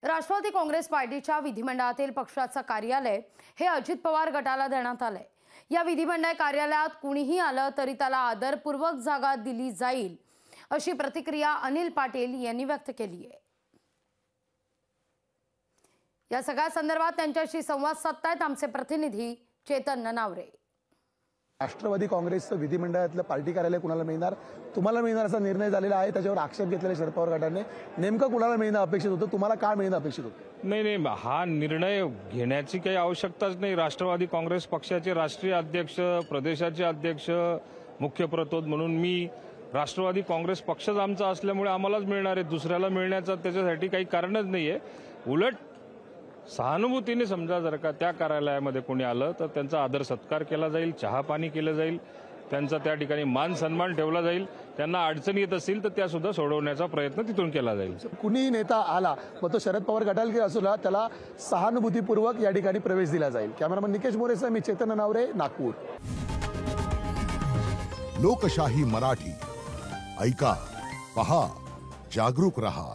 राष्ट्रवादी काँग्रेस पार्टीच्या विधिमंडळातील पक्षाचं कार्यालय हे अजित पवार गटाला देण्यात आलंय। या विधिमंडळ कार्यालयात कुणीही आलं तरी त्याला आदरपूर्वक जागा दिली जाईल अशी प्रतिक्रिया अनिल पाटील यांनी व्यक्त केली आहे। या सगळ्या संदर्भात त्यांच्याशी संवाद साधतायत आमचे प्रतिनिधी चेतन ननावरे। राष्ट्रवादी काँग्रेसचं विधिमंडळातलं पार्टी कार्यालय कुणाला मिळणार, तुम्हाला मिळणार असा निर्णय झालेला आहे, त्याच्यावर आक्षेप घेतलेला शरद पवार गटाने। नेमकं कुणाला मिळणं अपेक्षित होतं, तुम्हाला काय मिळणं अपेक्षित होतं? नाही, हा निर्णय घेण्याची काही आवश्यकताच नाही। राष्ट्रवादी काँग्रेस पक्षाचे राष्ट्रीय अध्यक्ष, प्रदेशाचे अध्यक्ष, मुख्य प्रतोद म्हणून मी राष्ट्रवादी काँग्रेस पक्षच आमचा असल्यामुळे आम्हालाच मिळणार आहे, दुसऱ्याला मिळण्याचं त्याच्यासाठी काही कारणच नाहीये। उलट सहानुभूतीने समजा जर का त्या कार्यालयामध्ये कोणी आलं तर त्यांचा आदर सत्कार केला जाईल, चहा पाणी केलं जाईल, त्यांचा त्या ठिकाणी मान सन्मान ठेवला जाईल, त्यांना अडचणी येत असतील तर त्या सुद्धा सोडवण्याचा प्रयत्न तिथून केला जाईल। कुणीही नेता आला मग तो शरद पवार गटाला असला त्याला सहानुभूतीपूर्वक या ठिकाणी प्रवेश दिला जाईल। कॅमेरामन निकेश मोरेसह मी चेतन ननावरे, नागपूर। लोकशाही मराठी ऐका, पहा, जागरूक रहा।